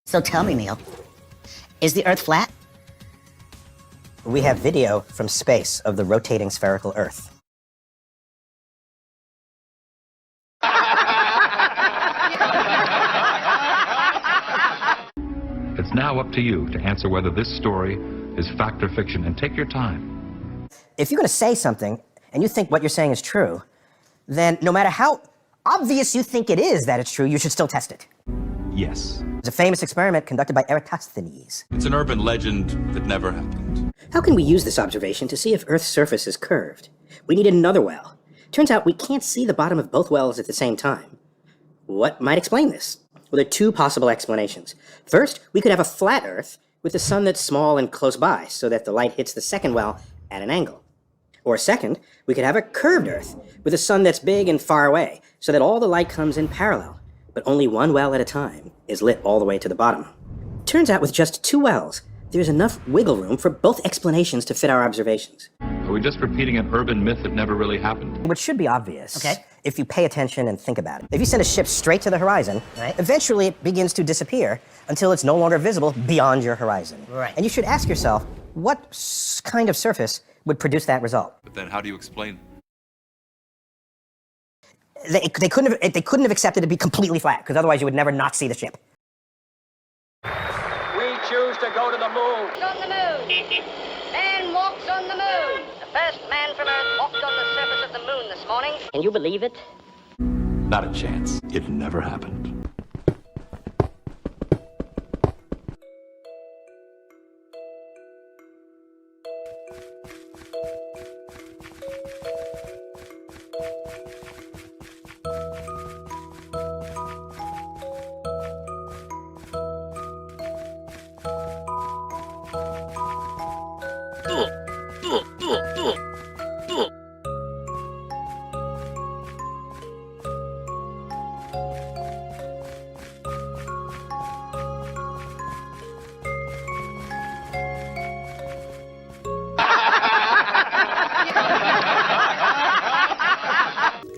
So tell me, Neil, is the Earth flat? We have video from space of the rotating spherical Earth. It's now up to you to answer whether this story is fact or fiction, and take your time. If you're going to say something and you think what you're saying is true, then no matter how obvious you think it is that it's true, you should still test it. Yes. It's a famous experiment conducted by Eratosthenes. It's an urban legend that never happened. How can we use this observation to see if Earth's surface is curved? We needed another well. Turns out we can't see the bottom of both wells at the same time. What might explain this? Well, there are two possible explanations. First, we could have a flat Earth with the sun that's small and close by, so that the light hits the second well at an angle. Or second, we could have a curved Earth with a sun that's big and far away, so that all the light comes in parallel, but only one well at a time is lit all the way to the bottom. Turns out with just two wells, there's enough wiggle room for both explanations to fit our observations. Are we just repeating an urban myth that never really happened? Which should be obvious. Okay. If you pay attention and think about it. If you send a ship straight to the horizon, Right. eventually it begins to disappear until it's no longer visible beyond your horizon. Right. And you should ask yourself, what kind of surface would produce that result? But then how do you explain? They couldn't have accepted it to be completely flat, because otherwise you would never not see the ship. We choose to go to the moon. On the moon. Man walks on the moon. The first man from Earth walked on the surface of the moon this morning. Can you believe it? Not a chance. It never happened.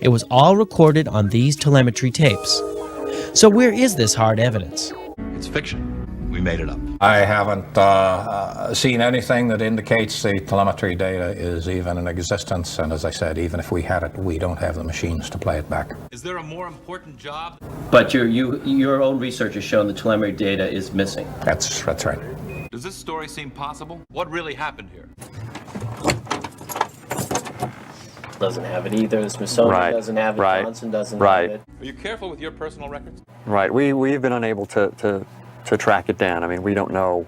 It was all recorded on these telemetry tapes. So where is this hard evidence? It's fiction. We made it up. I haven't seen anything that indicates the telemetry data is even in existence, and as I said, even if we had it, we don't have the machines to play it back. Is there a more important job? But your own research has shown the telemetry data is missing. That's right. Does this story seem possible? What really happened here? Doesn't have it either. The Smithsonian doesn't have it. Johnson doesn't have it. Are you careful with your personal records? Right. We've been unable to track it down. I mean, we don't know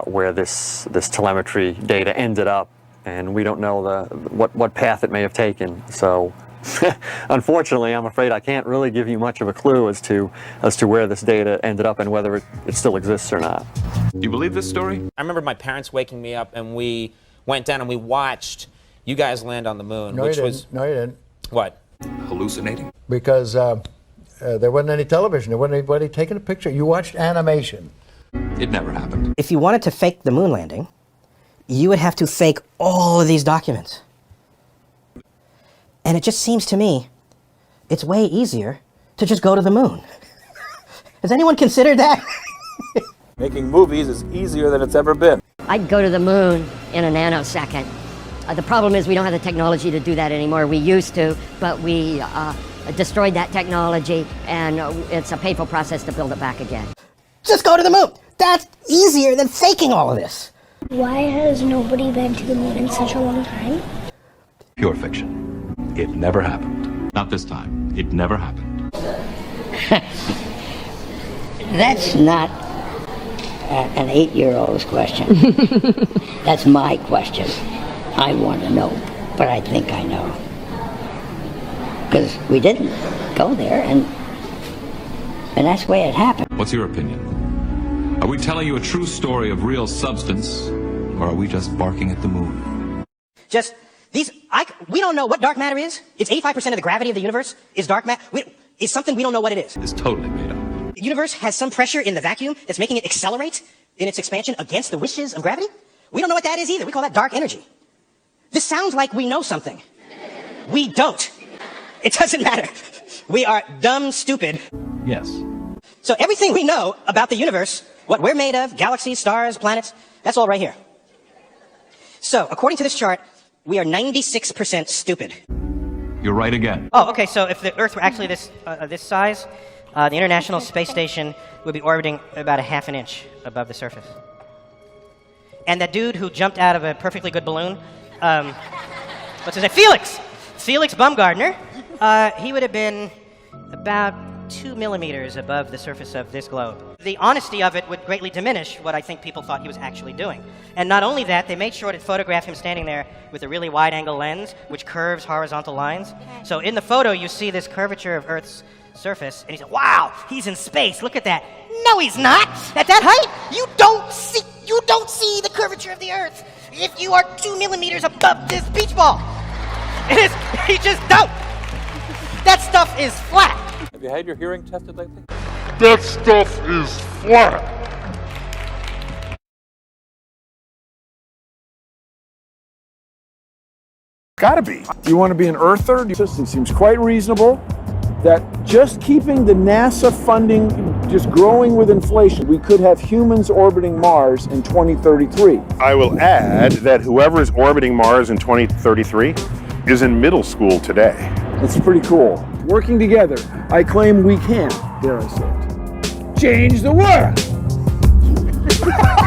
where this telemetry data ended up, and we don't know what path it may have taken. So, unfortunately, I'm afraid I can't really give you much of a clue as to where this data ended up and whether it still exists or not. Do you believe this story? I remember my parents waking me up, and we went down and we watched you guys land on the moon, No, which you was didn't. No, you didn't. what? Hallucinating? Because there wasn't any television. There wasn't anybody taking a picture. You watched animation. It never happened. If you wanted to fake the moon landing, you would have to fake all of these documents. And it just seems to me, it's way easier to just go to the moon. Has anyone considered that? Making movies is easier than it's ever been. I'd go to the moon in a nanosecond. The problem is we don't have the technology to do that anymore. We used to, but we destroyed that technology, and it's a painful process to build it back again. Just go to the moon. That's easier than faking all of this. Why has nobody been to the moon in such a long time? Pure fiction. It never happened. Not this time. It never happened. That's not an 8-year-old's question. That's my question. I want to know, but I think I know. Because we didn't go there, and that's the way it happened. What's your opinion? Are we telling you a true story of real substance, or are we just barking at the moon? Just we don't know what dark matter is. It's 85% of the gravity of the universe is dark matter. It's something we don't know what it is. It's totally made up. The universe has some pressure in the vacuum that's making it accelerate in its expansion against the wishes of gravity. We don't know what that is either. We call that dark energy. This sounds like we know something. We don't. It doesn't matter. We are dumb stupid. Yes. So everything we know about the universe, what we're made of, galaxies, stars, planets, that's all right here. So, according to this chart, we are 96% stupid. You're right again. Oh, okay, so if the Earth were actually this size, the International Space Station would be orbiting about a half an inch above the surface. And that dude who jumped out of a perfectly good balloon, what's his name? Felix Baumgartner, he would have been about 2 millimeters above the surface of this globe. The honesty of it would greatly diminish what I think people thought he was actually doing. And not only that, they made sure to photograph him standing there with a really wide-angle lens, which curves horizontal lines. So in the photo, you see this curvature of Earth's surface, and he said, wow, he's in space, look at that. No, he's not. At that height, you don't see the curvature of the Earth if you are 2 millimeters above this beach ball. You just don't. That stuff is flat. Have you had your hearing tested lately? That stuff is flat. Gotta be. You want to be an earther? It seems quite reasonable that just keeping the NASA funding just growing with inflation, we could have humans orbiting Mars in 2033. I will add that whoever is orbiting Mars in 2033 is in middle school today. That's pretty cool. Working together, I claim we can, dare I say it, change the world.